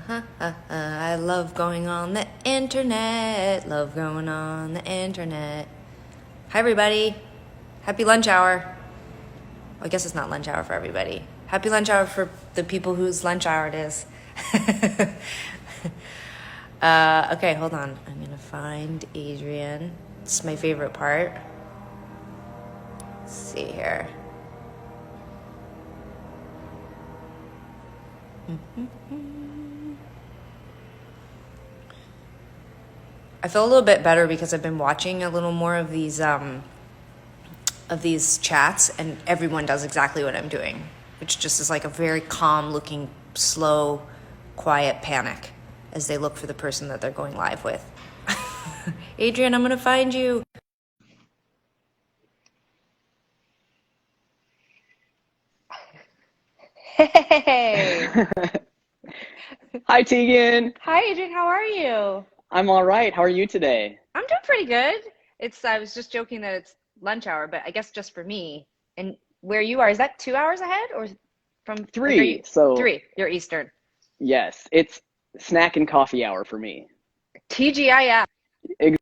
I love going on the internet. Love going on the internet. Hi, everybody. Happy lunch hour. Well, I guess it's not lunch hour for everybody. Happy lunch hour for the people whose lunch hour it is. Okay, hold on. I'm going to find Adrian. It's my favorite part. Let's see here. I feel a little bit better because I've been watching a little more of these chats, and everyone does exactly what I'm doing, which just is like a very calm looking, slow, quiet panic as they look for the person that they're going live with. Adrian, I'm gonna find you. Hey. Hi, Tegan. Hi, Adrian. How are you? I'm all right. How are you today? I'm doing pretty good. I was just joking that it's lunch hour, but I guess just for me. And where you are, is that 2 hours ahead or from, like, are you Three. So, three? You're Eastern. yes, it's snack and coffee hour for me. TGIF. Ex-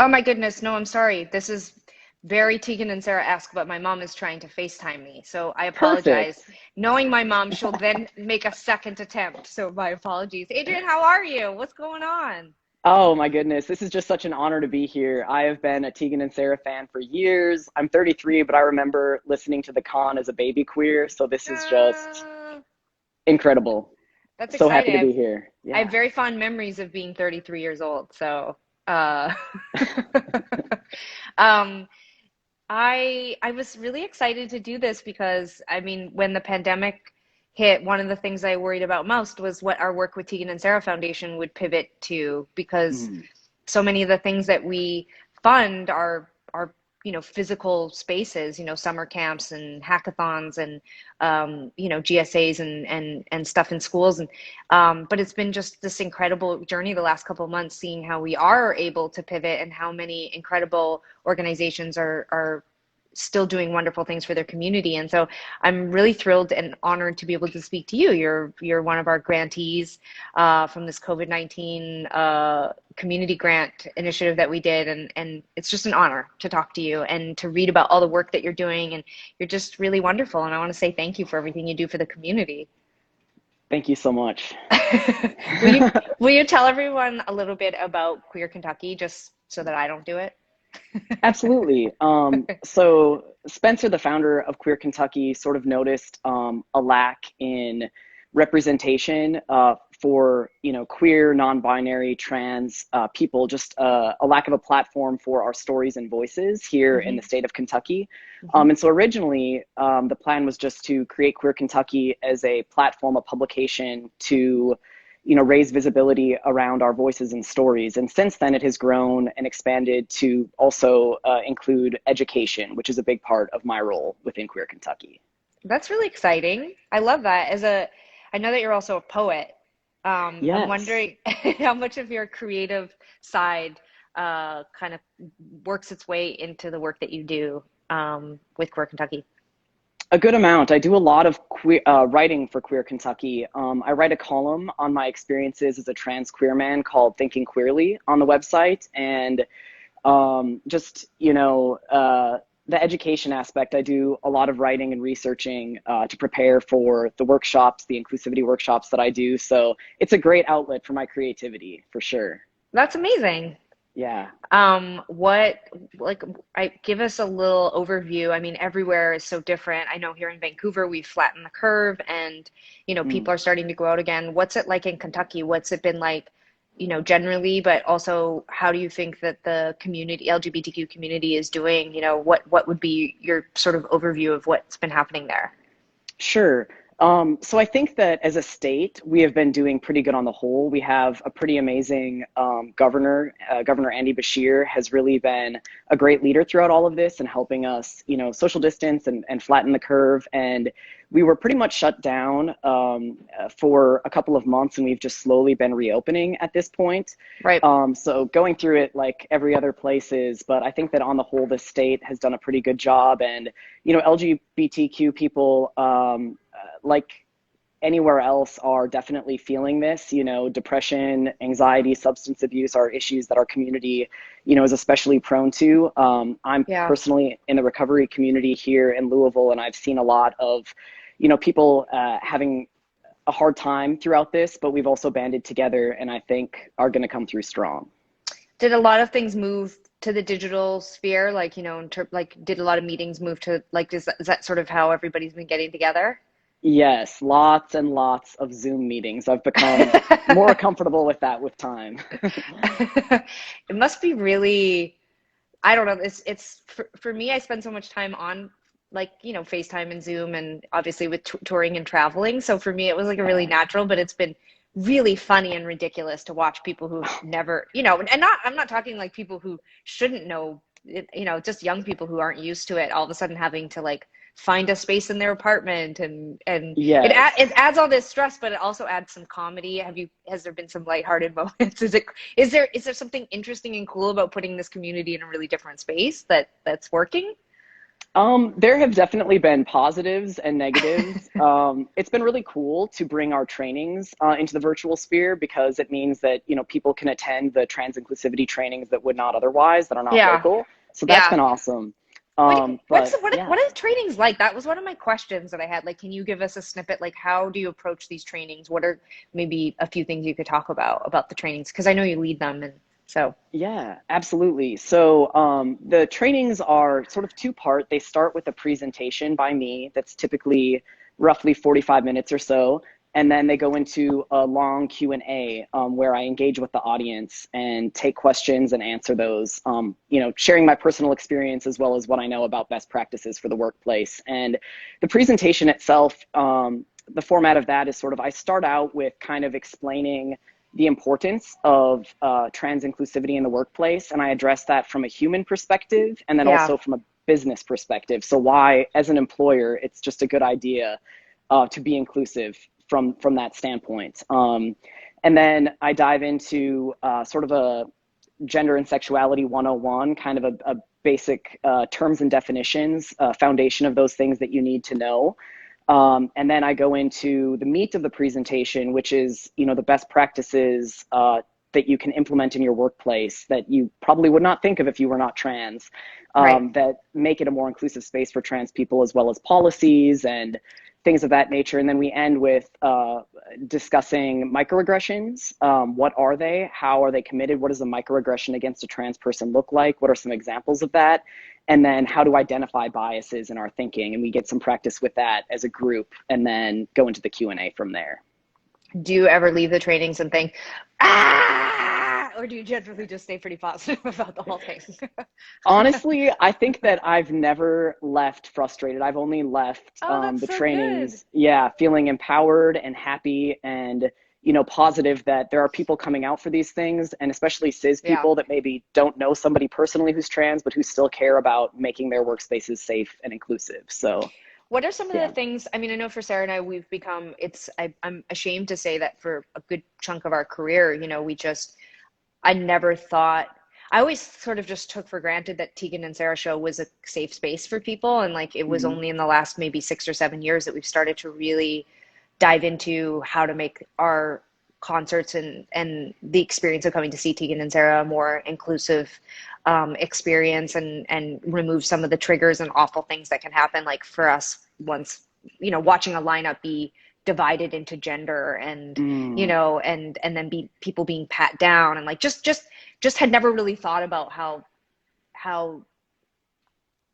Oh my goodness, no, I'm sorry. This is very Tegan and Sarah-esque, but my mom is trying to FaceTime me, so I apologize. Perfect. Knowing my mom, she'll then make a second attempt, so my apologies. Adrian, how are you? What's going on? Oh my goodness, this is just such an honor to be here. I have been a Tegan and Sarah fan for years. I'm 33, but I remember listening to the con as a baby queer, so this is just Uh, incredible. that's So happy exciting. to be here. I have Yeah. very fond memories of being 33 years old, so uh um I was really excited to do this because I mean when the pandemic hit, one of the things I worried about most was what our work with Tegan and Sarah Foundation would pivot to, because Mm, so many of the things that we fund are physical spaces, summer camps and hackathons and GSAs and stuff in schools, and but it's been just this incredible journey the last couple of months, seeing how we are able to pivot and how many incredible organizations are still doing wonderful things for their community. And so I'm really thrilled and honored to be able to speak to you. You're one of our grantees from this COVID-19 community grant initiative that we did, and it's just an honor to talk to you and to read about all the work that you're doing. And you're just really wonderful. And I want to say thank you for everything you do for the community. thank you so much. will you will you tell everyone a little bit about Queer Kentucky, just so that I don't do it? Absolutely. So Spencer, the founder of Queer Kentucky, sort of noticed a lack in representation for queer, non-binary, trans people, just a lack of a platform for our stories and voices here in Hmm. the state of Kentucky. Hmm. And so originally, the plan was just to create Queer Kentucky as a platform, a publication to raise visibility around our voices and stories. And since then, it has grown and expanded to also include education, which is a big part of my role within Queer Kentucky. That's really exciting. I love that. I know that you're also a poet. I'm Yes. wondering how much of your creative side kind of works its way into the work that you do with Queer Kentucky. A good amount. I do a lot of writing for Queer Kentucky. I write a column on my experiences as a trans queer man called Thinking Queerly on the website. And just the education aspect, I do a lot of writing and researching to prepare for the workshops, the inclusivity workshops that I do. So it's a great outlet for my creativity, for sure. That's amazing. Yeah. What, like, I give us a little overview. I mean, everywhere is so different. I know here in Vancouver, we've flattened the curve, and, Mm. people are starting to go out again. What's it like in Kentucky? What's it been like, generally, but also how do you think that the community, LGBTQ community is doing? What would be your sort of overview of what's been happening there? Sure. So I think that as a state, we have been doing pretty good on the whole. We have a pretty amazing governor. Governor Andy Bashir has really been a great leader throughout all of this and helping us, social distance and flatten the curve. And we were pretty much shut down for a couple of months, and we've just slowly been reopening at this point. Right. So going through it like every other place is, but I think that on the whole, the state has done a pretty good job. And, LGBTQ people, like anywhere else, are definitely feeling this. Depression, anxiety, substance abuse are issues that our community, is especially prone to. I'm Yeah. personally in the recovery community here in Louisville, and I've seen a lot of, people having a hard time throughout this, but we've also banded together and I think are going to come through strong. Did a lot of things move to the digital sphere? Like, did a lot of meetings move to like, is that sort of how everybody's been getting together? Yes, lots and lots of Zoom meetings. I've become more comfortable with that with time. It must be really, I don't know. It's for me, I spend so much time on like, FaceTime and Zoom and obviously with touring and traveling. So for me, it was like a really Yeah. natural, but it's been really funny and ridiculous to watch people who've never, and I'm not talking like people who shouldn't know, just young people who aren't used to it, all of a sudden having to like find a space in their apartment and Yes. it adds all this stress, but it also adds some comedy. Has there been some lighthearted moments? Is there something interesting and cool about putting this community in a really different space that's working? There have definitely been positives and negatives. It's been really cool to bring our trainings into the virtual sphere because it means that, people can attend the trans inclusivity trainings that would not otherwise, that are not Yeah, local. So that's yeah. been awesome. What But yeah. what are trainings like? That was one of my questions that I had. Like, can you give us a snippet? Like, how do you approach these trainings? What are maybe a few things you could talk about the trainings? Because I know you lead them, and so Yeah, absolutely. So the trainings are sort of two-part. They start with a presentation by me that's typically roughly 45 minutes or so, and then they go into a long Q&A where I engage with the audience and take questions and answer those, sharing my personal experience as well as what I know about best practices for the workplace. And the presentation itself, the format of that is sort of, I start out with kind of explaining the importance of trans inclusivity in the workplace. And I address that from a human perspective and then yeah, also from a business perspective. So why, as an employer, it's just a good idea to be inclusive from that standpoint. And then I dive into sort of a gender and sexuality 101, kind of a basic terms and definitions, foundation of those things that you need to know. And then I go into the meat of the presentation, which is, the best practices that you can implement in your workplace that you probably would not think of if you were not trans, right. that make it a more inclusive space for trans people, as well as policies and things of that nature. And then we end with discussing microaggressions. What are they? How are they committed? What does a microaggression against a trans person look like? What are some examples of that? And then how to identify biases in our thinking. And we get some practice with that as a group and then go into the Q&A from there. Do you ever leave the trainings and think, ah, or do you generally just stay pretty positive about the whole thing? Honestly, I think that I've never left frustrated. I've only left Oh, that's the so good. trainings, yeah, feeling empowered and happy and, positive that there are people coming out for these things, and especially cis Yeah. people that maybe don't know somebody personally who's trans, but who still care about making their workspaces safe and inclusive. So, What are some of the yeah. things? I mean, I know for Sarah and I, we've become, I'm ashamed to say that for a good chunk of our career, I never thought, I always sort of just took for granted that Tegan and Sarah show was a safe space for people. And like, it was Mhm. only in the last maybe 6 or 7 years that we've started to really dive into how to make our concerts and the experience of coming to see Tegan and Sarah a more inclusive experience and remove some of the triggers and awful things that can happen. Like for us, once, watching a lineup be divided into gender and, Mm. and then people being pat down and like just had never really thought about how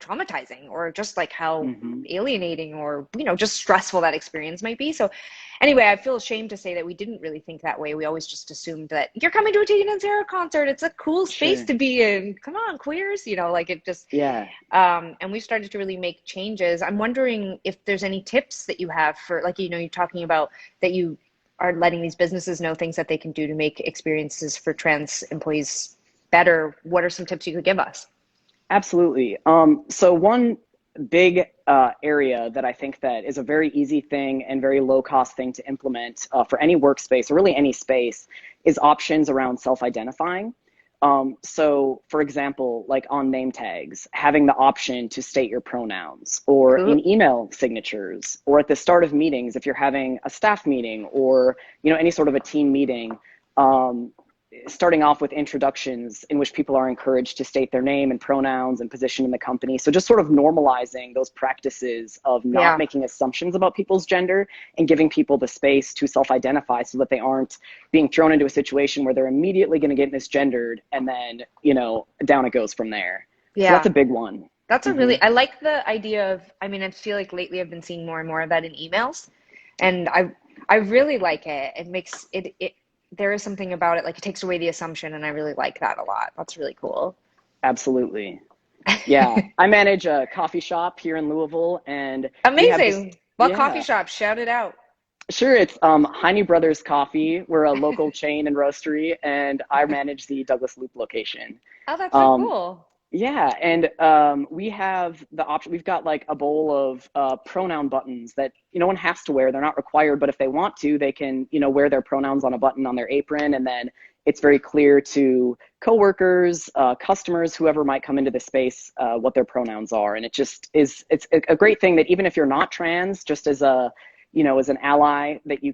traumatizing, or just like how Hmm. alienating or, just stressful that experience might be. So anyway, I feel ashamed to say that we didn't really think that way. We always just assumed that you're coming to a Tegan and Sarah concert. It's a cool space Sure. to be in. Come on, queers, like it just, Yeah. and we started to really make changes. I'm wondering if there's any tips that you have for, like, you're talking about that you are letting these businesses know things that they can do to make experiences for trans employees better. What are some tips you could give us? Absolutely. So one big area that I think that is a very easy thing and very low cost thing to implement for any workspace or really any space is options around self-identifying. So for example, like on name tags, having the option to state your pronouns, or Cool. in email signatures, or at the start of meetings, if you're having a staff meeting or, any sort of a team meeting, um, starting off with introductions in which people are encouraged to state their name and pronouns and position in the company. So just sort of normalizing those practices of not Yeah. making assumptions about people's gender and giving people the space to self-identify so that they aren't being thrown into a situation where they're immediately going to get misgendered and then, down it goes from there. So that's Yeah. a big one. That's a Hmm. really, I like the idea of, I feel like lately I've been seeing more and more of that in emails. And I really like it. It makes it, there is something about it, like it takes away the assumption, and I really like that a lot. That's really cool. Absolutely. Yeah. I manage a coffee shop here in Louisville, and we have this, Amazing. What coffee yeah. shop? Shout it out. Sure, it's Heine Brothers Coffee. We're a local chain and roastery, and I manage the Douglas Loop location. Oh, that's so Um, cool. yeah, and we have the option. We've got like a bowl of pronoun buttons that no one has to wear. They're not required, but if they want to, they can wear their pronouns on a button on their apron, and then it's very clear to coworkers, customers, whoever might come into the space, what their pronouns are. And it just it's a great thing that even if you're not trans, just as a as an ally, that you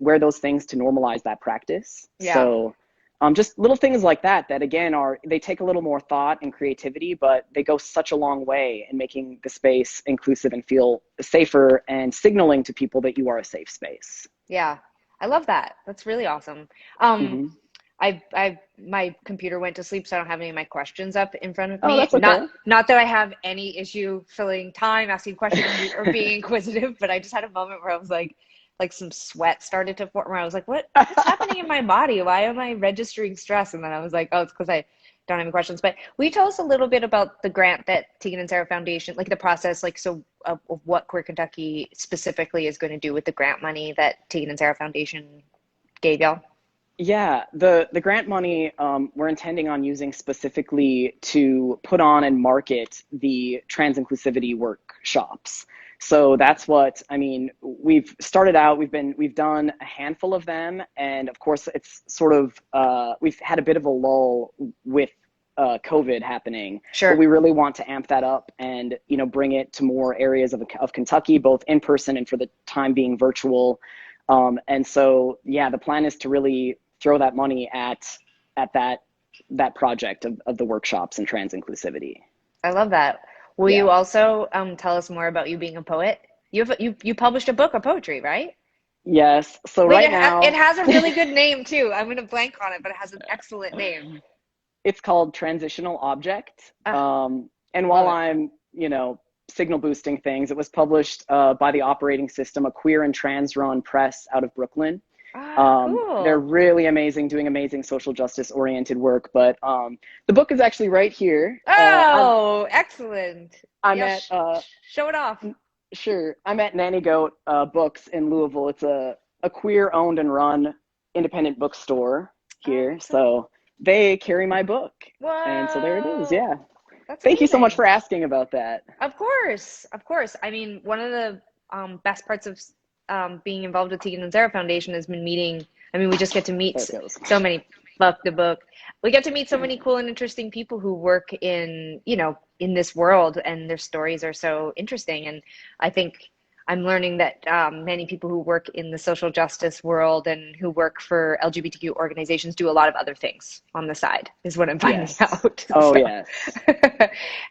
wear those things to normalize that practice. Yeah. So just little things like that, that again they take a little more thought and creativity, but they go such a long way in making the space inclusive and feel safer and signaling to people that you are a safe space. Yeah. I love that. That's really awesome. Um, Hmm. my computer went to sleep, so I don't have any of my questions up in front of Oh, me. that's Not, okay. not that I have any issue filling time asking questions or being inquisitive, but I just had a moment where I was like some sweat started to form. Where I was like, what's happening in my body? Why am I registering stress? And then I was like, oh, it's because I don't have any questions. But will you tell us a little bit about the grant that Tegan and Sarah Foundation, like the process, like so of what QueerKentucky specifically is going to do with the grant money that Tegan and Sarah Foundation gave y'all? Yeah, the grant money we're intending on using specifically to put on and market the trans inclusivity workshops. So that's what I mean. We've started out. We've done a handful of them, and of course, it's sort of we've had a bit of a lull with COVID happening, but Sure. we really want to amp that up and bring it to more areas of Kentucky, both in person and for the time being virtual. And so, yeah, the plan is to really throw that money at that project of the workshops and trans inclusivity. I love that. Will you Yeah. also tell us more about you being a poet? You published a book of poetry, right? Yes. So Wait, right it now, has a really good name too. I'm gonna blank on it, but it has an excellent name. it's called Transitional Object. Ah, And love while it. I'm, signal boosting things, it was published by the operating system, a queer and trans run press out of Brooklyn. Ah, They're cool. really amazing, doing amazing social justice oriented work. But the book is actually right here. Oh, excellent. I'm Yeah, at show it off. sure. I'm at Nanny Goat Books in Louisville. It's a queer owned and run independent bookstore here. Awesome. So they carry my book. And so there it is. Whoa, Yeah. that's Thank you so much amazing. for asking about that. Of course, of course. One of the best parts of being involved with Tegan and Sarah Foundation has been meeting. We just get to meet There it goes. so many. Fuck the book. We get to meet so many cool and interesting people who work in, in this world, and their stories are so interesting. And I think I'm learning that many people who work in the social justice world and who work for LGBTQ organizations do a lot of other things on the side, is what I'm finding Yes. out. Oh, So, yes.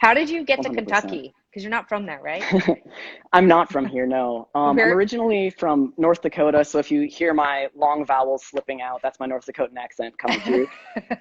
how did you get to 100%. Kentucky? Because you're not from there, right? I'm not from here, no. I'm Where? originally from North Dakota, so if you hear my long vowels slipping out, that's my North Dakotan accent coming through.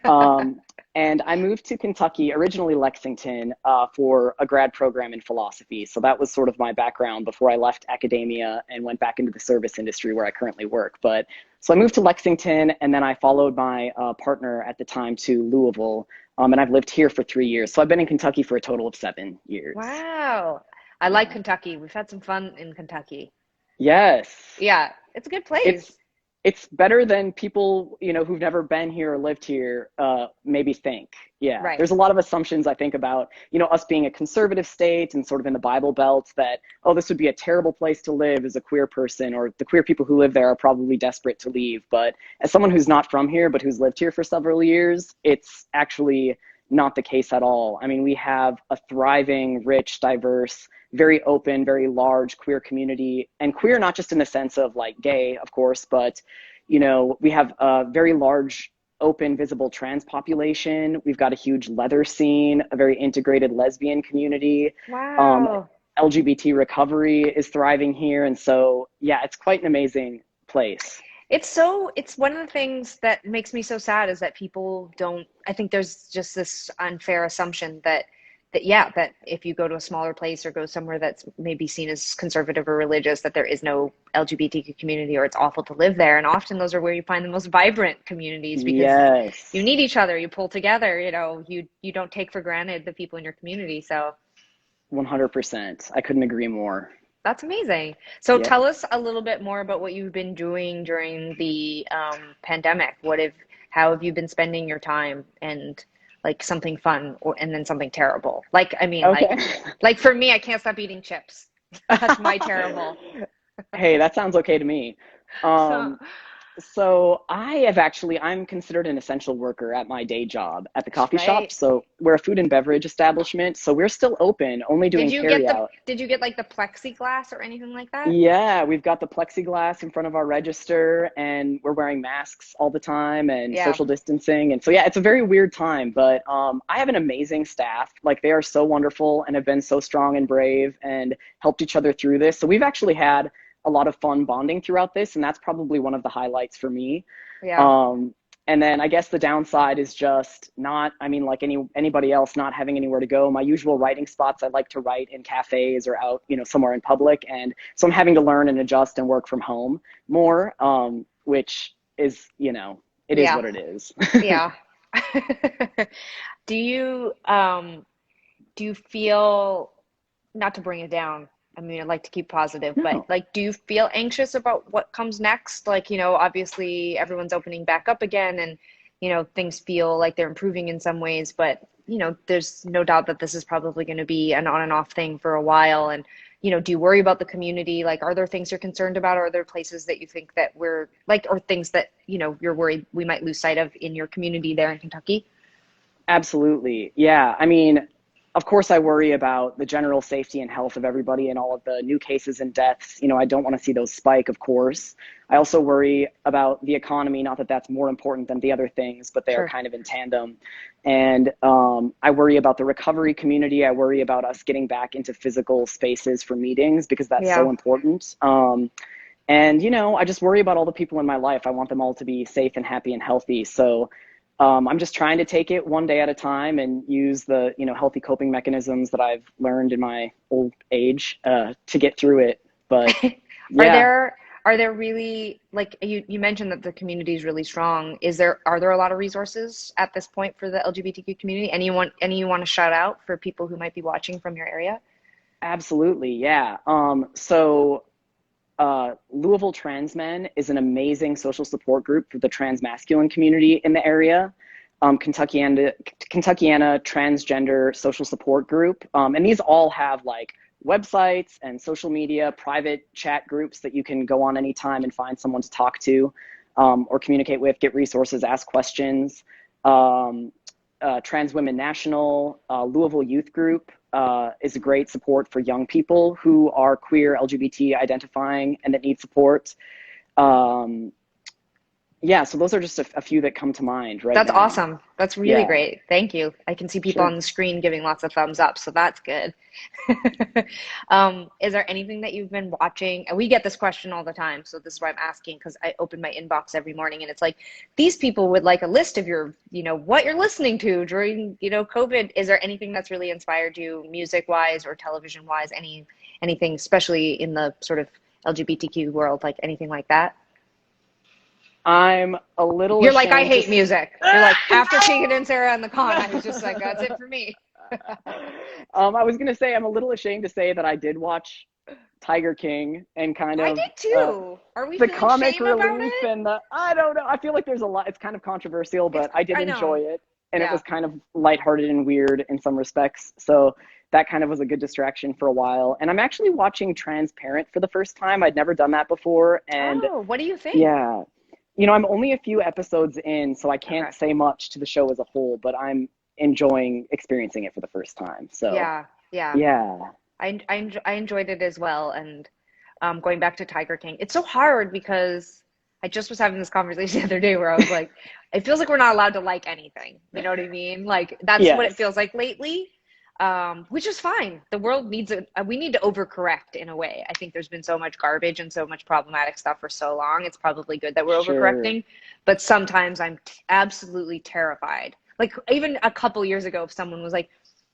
Um, and I moved to Kentucky, originally Lexington, for a grad program in philosophy. So that was sort of my background before I left academia and went back into the service industry where I currently work. But so I moved to Lexington, and then I followed my partner at the time to Louisville. And I've lived here for 3 years. So I've been in Kentucky for a total of 7 years. Wow. I like Yeah. Kentucky. We've had some fun in Kentucky. Yes. Yeah, it's a good It's place. it's better than people, who've never been here or lived here, maybe think. Yeah. Right. There's a lot of assumptions I think about, us being a conservative state and sort of in the Bible Belt that, oh, this would be a terrible place to live as a queer person, or the queer people who live there are probably desperate to leave. But as someone who's not from here, but who's lived here for several years, it's actually not the case at all. I mean, we have a thriving, rich, diverse, very open, very large queer community, and queer not just in the sense of like gay, of course, but we have a very large, open, visible trans population. We've got a huge leather scene, a very integrated lesbian community. Um, Wow. LGBT recovery is thriving here, and so yeah, it's quite an amazing place. It's one of the things that makes me so sad is that people don't, I think there's just this unfair assumption that if you go to a smaller place or go somewhere that's maybe seen as conservative or religious, that there is no LGBTQ community or it's awful to live there. And often those are where you find the most vibrant communities because you Yes. need each other, you pull together, you don't take for granted the people in your community. So 100%. I couldn't agree more. that's amazing. So Yeah. tell us a little bit more about what you've been doing during the pandemic. How have you been spending your time and like something fun and then something terrible? Like, I mean, Okay. like for me, I can't stop eating chips. That's my terrible. Hey, that sounds okay to me. Um, so I'm considered an essential worker at my day job at the coffee shop. Right. So we're a food and beverage establishment. So we're still open, only doing carry out. Did you get like the plexiglass or anything like that? Yeah, we've got the plexiglass in front of our register, and we're wearing masks all the time and Yeah. social distancing. And so, yeah, it's a very weird time, but I have an amazing staff. Like, they are so wonderful and have been so strong and brave and helped each other through this. So we've actually had a lot of fun bonding throughout this, and that's probably one of the highlights for me. Yeah. Um, and then I guess the downside is just not, I mean, like anybody else, not having anywhere to go. My usual writing spots, I like to write in cafes or out, somewhere in public. And so I'm having to learn and adjust and work from home more, which is, it is Yeah. what it is. Yeah. Do you do you feel, not to bring it down, I mean, I'd like to keep positive, but No, like, do you feel anxious about what comes next? Like, obviously everyone's opening back up again and, things feel like they're improving in some ways, but, there's no doubt that this is probably going to be an on and off thing for a while. And, do you worry about the community? Like, are there things you're concerned about? Or are there places that you think that we're like, or things that, you're worried we might lose sight of in your community there in Kentucky? absolutely. Yeah. I mean, of course, I worry about the general safety and health of everybody and all of the new cases and deaths. I don't want to see those spike, of course. I also worry about the economy, not that that's more important than the other things, but they are Sure. kind of in tandem. And I worry about the recovery community. I worry about us getting back into physical spaces for meetings because that's so Yeah. important. And, I just worry about all the people in my life. I want them all to be safe and happy and healthy. So I'm just trying to take it one day at a time and use the, healthy coping mechanisms that I've learned in my old age to get through it. But Are yeah, there really, like, you mentioned that the community is really strong. Are there a lot of resources at this point for the LGBTQ community? Any you want to shout out for people who might be watching from your area? absolutely. Yeah. Louisville Trans Men is an amazing social support group for the trans masculine community in the area. Kentuckiana Transgender Social Support Group. And these all have like websites and social media, private chat groups that you can go on anytime and find someone to talk to or communicate with, get resources, ask questions. Trans Women National, Louisville Youth Group is a great support for young people who are queer, LGBT identifying, and that need support. Um, Yeah, so those are just a few that come to mind right That's now. awesome. That's really Yeah, great. Thank you. I can see people sure. on the screen giving lots of thumbs up, so that's good. Is there anything that you've been watching? And we get this question all the time, so this is why I'm asking because I open my inbox every morning and it's like, these people would like a list of your, what you're listening to during, COVID. Is there anything that's really inspired you, music wise or television wise? Anything, especially in the sort of LGBTQ world, like anything like that? I'm a little You're like, I ashamed to hate music. You're like, after Tegan and Sarah and the Con, I was just like, that's it for me. I was gonna say I'm a little ashamed to say that I did watch Tiger King and kind I of did too. Are we the feeling comic shame about relief it? and the I don't know. I feel like there's a lot. It's kind of controversial, It's, but I did I enjoy know. it, and it Yeah. was kind of lighthearted and weird in some respects. So that kind of was a good distraction for a while. And I'm actually watching Transparent for the first time. I'd never done that before, and Oh, what do you think? yeah, I'm only a few episodes in, so I can't Okay. say much to the show as a whole, but I'm enjoying experiencing it for the first time. So Yeah. Yeah. yeah, I enjoyed it as well. And going back to Tiger King, it's so hard because I just was having this conversation the other day where I was like, it feels like we're not allowed to like anything. You know what I mean? Like that's what it yes, feels like lately, which is fine. The world needs it. We need to overcorrect in a way. I think there's been so much garbage and so much problematic stuff for so long. It's probably good that we're sure. overcorrecting. But sometimes I'm absolutely terrified. Like even a couple years ago, if someone was like,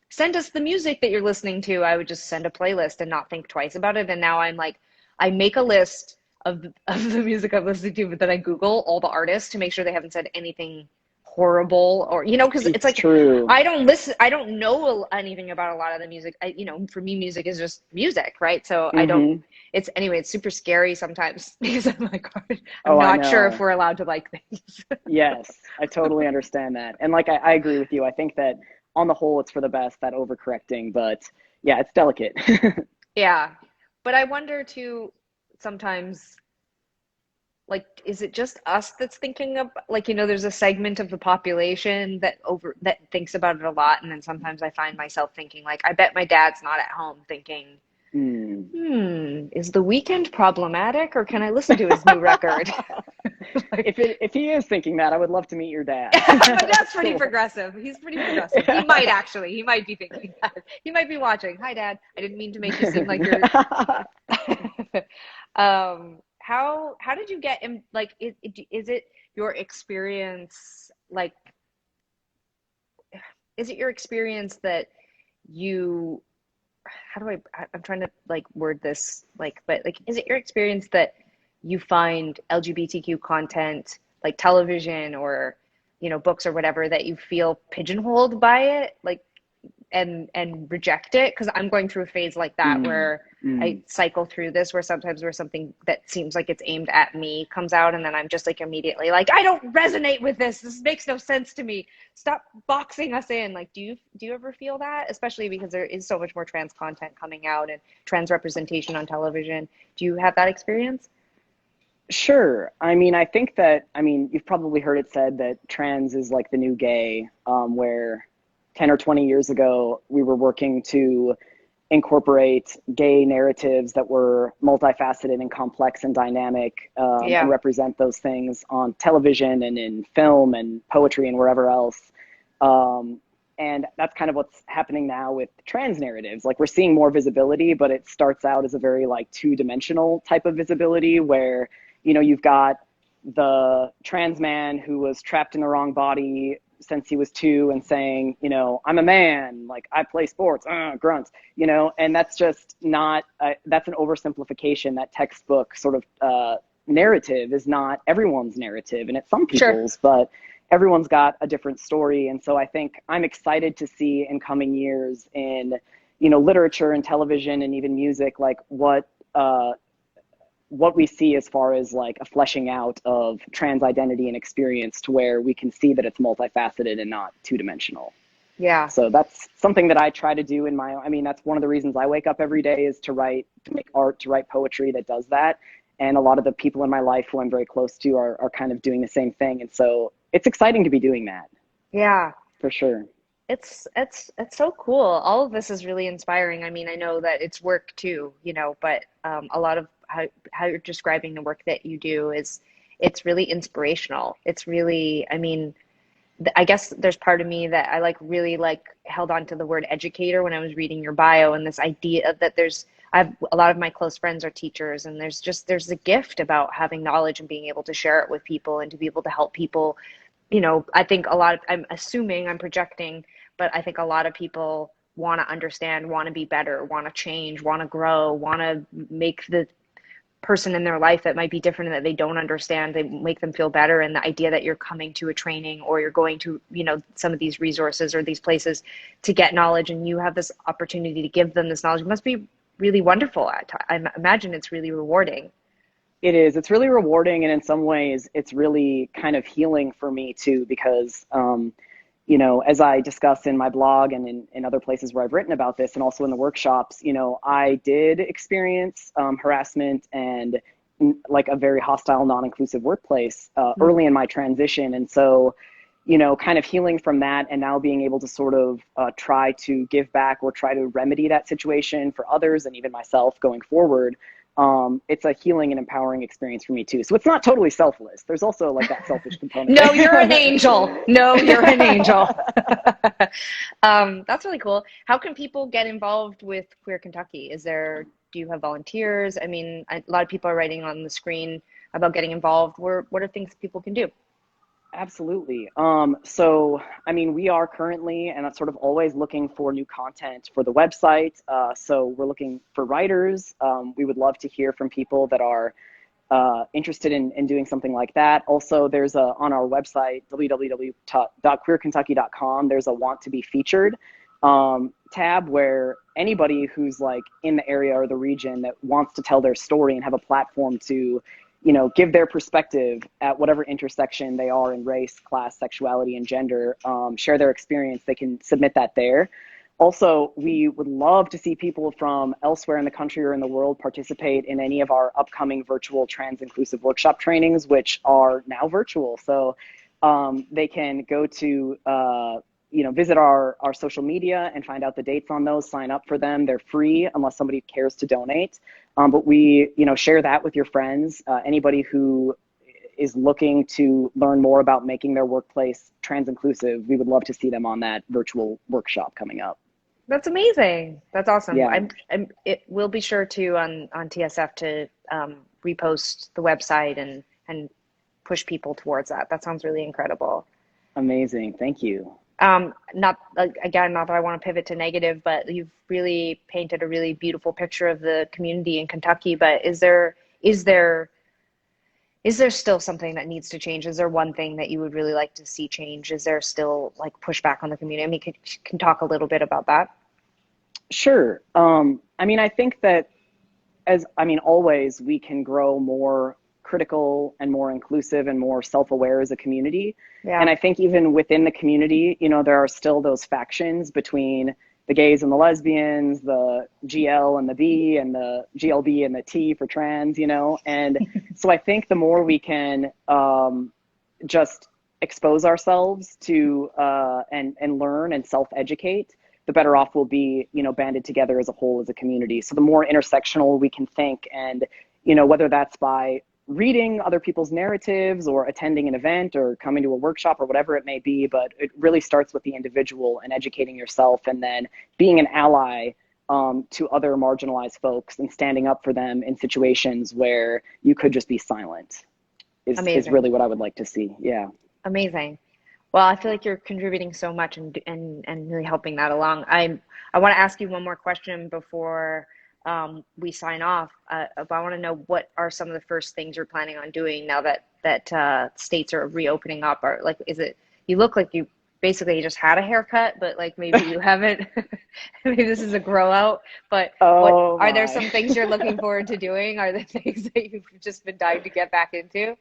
send us the music that you're listening to, I would just send a playlist and not think twice about it. And now I'm like, I make a list of the music I'm listening to, but then I Google all the artists to make sure they haven't said anything horrible or, because it's It's like, true. I don't know anything about a lot of the music. For me, music is just music, right? So I don't, Hmm. anyway, it's super scary sometimes because I'm like, I'm Oh, I not sure if know. we're allowed to like things. Yes, I totally understand that. And like I agree with you. I think that on the whole it's for the best, that overcorrecting, but yeah, it's delicate. Yeah. But I wonder too, sometimes, like, is it just us that's thinking of, like, there's a segment of the population that thinks about it a lot, and then sometimes I find myself thinking, like, I bet my dad's not at home thinking, Hmm. is the weekend problematic, or can I listen to his new record? Like, If he is thinking that, I would love to meet your dad. my dad's pretty Cool. progressive. He's pretty progressive. He might actually. He might be thinking that. He might be watching. Hi, Dad. I didn't mean to make you seem like you're. How did you get in? Like, is it your experience? Like, is it your experience that you? How do I'm trying to like word this like, but like, is it your experience that you find LGBTQ content like television or books or whatever that you feel pigeonholed by it, like and reject it? Because I'm going through a phase like that Mm, where I mm. cycle through this where sometimes where something that seems like it's aimed at me comes out and then I'm just like immediately like, I don't resonate with this makes no sense to me, stop boxing us in. Like, do you ever feel that, especially because there is so much more trans content coming out and trans representation on television? Do you have that experience? Sure. I mean, I think that, I mean, you've probably heard it said that trans is like the new gay, where 10 or 20 years ago, we were working to incorporate gay narratives that were multifaceted and complex and dynamic, and Yeah, represent those things on television and in film and poetry and wherever else. Um, and that's kind of what's happening now with trans narratives. Like we're seeing more visibility, but it starts out as a very like two-dimensional type of visibility where, you've got the trans man who was trapped in the wrong body since he was two and saying, I'm a man, like I play sports, grunt, and that's just not, that's an oversimplification. That textbook sort of narrative is not everyone's narrative, and it's some sure. people's, but everyone's got a different story. And so I think I'm excited to see in coming years in, literature and television and even music, like what we see as far as like a fleshing out of trans identity and experience to where we can see that it's multifaceted and not two-dimensional. Yeah. So that's something that I try to do in my, I mean, that's one of the reasons I wake up every day is to write, to make art, to write poetry that does that. And a lot of the people in my life who I'm very close to are kind of doing the same thing. And so it's exciting to be doing that Yeah. for sure. It's so cool. All of this is really inspiring. I mean, I know that it's work too, but a lot of how you're describing the work that you do it's really inspirational. It's really, I mean, I guess there's part of me that I like really like held on to the word educator when I was reading your bio, and this idea that I've a lot of my close friends are teachers, and there's a gift about having knowledge and being able to share it with people and to be able to help people. I think I'm assuming, I'm projecting, but I think a lot of people want to understand, want to be better, want to change, want to grow, want to make the person in their life that might be different and that they don't understand, they make them feel better. And the idea that you're coming to a training or you're going to, some of these resources or these places to get knowledge, and you have this opportunity to give them this knowledge, it must be really wonderful. I imagine it's really rewarding. It is. It's really rewarding, and in some ways, it's really kind of healing for me too, because as I discuss in my blog and in other places where I've written about this, and also in the workshops, I did experience harassment and like a very hostile, non-inclusive workplace early in my transition. And so, kind of healing from that, and now being able to sort of try to give back or try to remedy that situation for others and even myself going forward. It's a healing and empowering experience for me too. So it's not totally selfless. There's also like that selfish component. No, you're an angel. No, you're an angel. That's really cool. How can people get involved with QueerKentucky? Do you have volunteers? I mean, a lot of people are writing on the screen about getting involved. What are things people can do? Absolutely. So, I mean, we are currently and sort of always looking for new content for the website. So we're looking for writers. We would love to hear from people that are interested in doing something like that. Also, there's on our website, www.queerkentucky.com, there's a want to be featured tab where anybody who's like in the area or the region that wants to tell their story and have a platform to give their perspective at whatever intersection they are in race, class, sexuality, and gender, share their experience, they can submit that there. Also, we would love to see people from elsewhere in the country or in the world participate in any of our upcoming virtual trans inclusive workshop trainings, which are now virtual. So they can go to, visit our social media and find out the dates on those, sign up for them. They're free unless somebody cares to donate. But we, share that with your friends. Anybody who is looking to learn more about making their workplace trans inclusive, we would love to see them on that virtual workshop coming up. That's amazing. That's awesome. Yeah. We'll be sure to on TSF to repost the website and push people towards that. That sounds really incredible. Amazing. Thank you. Not that I want to pivot to negative, but you've really painted a really beautiful picture of the community in Kentucky. But is there still something that needs to change? Is there one thing that you would really like to see change? Is there still like pushback on the community? I mean, can talk a little bit about that. Sure. I mean, I think that always we can grow more critical and more inclusive and more self-aware as a community. Yeah. And I think even within the community, there are still those factions between the gays and the lesbians, the GL and the B, and the GLB and the T for trans, and so I think the more we can just expose ourselves to and learn and self-educate, the better off we'll be, banded together as a whole as a community. So the more intersectional we can think, and whether that's by reading other people's narratives or attending an event or coming to a workshop or whatever it may be, but it really starts with the individual and educating yourself, and then being an ally to other marginalized folks and standing up for them in situations where you could just be silent is really what I would like to see. Yeah. Amazing. Well, I feel like you're contributing so much and really helping that along. I want to ask you one more question before we sign off. I want to know, what are some of the first things you're planning on doing now that states are reopening up? Or like, you look like you basically just had a haircut, but like maybe you haven't. Maybe this is a grow out. But are there some things you're looking forward to doing? Are there things that you've just been dying to get back into?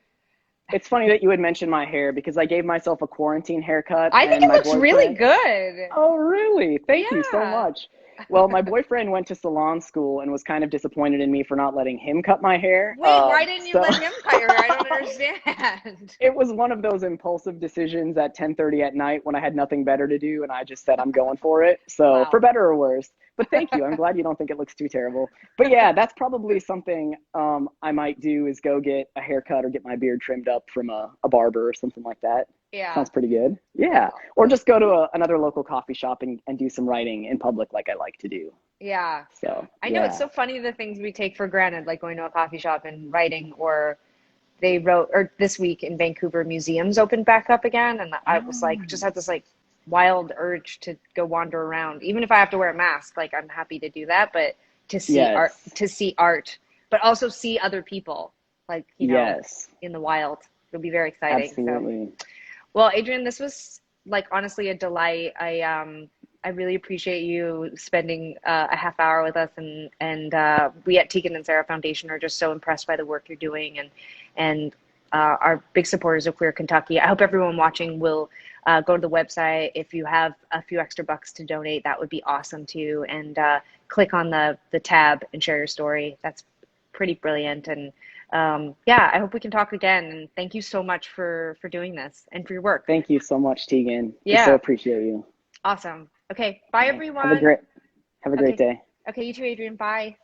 It's funny that you would mention my hair, because I gave myself a quarantine haircut. I think it looks really good. Oh, really? Thank you so much. Well, my boyfriend went to salon school and was kind of disappointed in me for not letting him cut my hair. Wait, why didn't you So let him cut your hair? I don't understand. it was one of those impulsive decisions at 10:30 at night when I had nothing better to do, and I just said I'm going for it. So for Wow. better or worse. But thank you. I'm glad you don't think it looks too terrible. But yeah, that's probably something I might do, is go get a haircut or get my beard trimmed up from a barber or something like that. Yeah. Sounds pretty good. Yeah. Or just go to another local coffee shop and do some writing in public like I like to do. Yeah. So I know it's yeah. so funny the things we take for granted, like going to a coffee shop and writing, or or this week in Vancouver, museums opened back up again. And I was like, just had this like wild urge to go wander around. Even if I have to wear a mask, like I'm happy to do that, but Yes. to see art, but also see other people, like, Yes. in the wild. It'll be very exciting. So, Absolutely. well, Adrian, this was like honestly a delight. I really appreciate you spending a half hour with us, and we at Tegan and Sarah Foundation are just so impressed by the work you're doing, and are big supporters of Queer Kentucky. I hope everyone watching will go to the website. If you have a few extra bucks to donate, that would be awesome too. And click on the tab and share your story. That's pretty brilliant. And yeah, I hope we can talk again. And thank you so much for doing this and for your work. Thank you so much, Tegan. We so Yeah, appreciate you. awesome. Okay, bye All right. everyone. Have a great Okay, day. okay, you too, Adrian. Bye.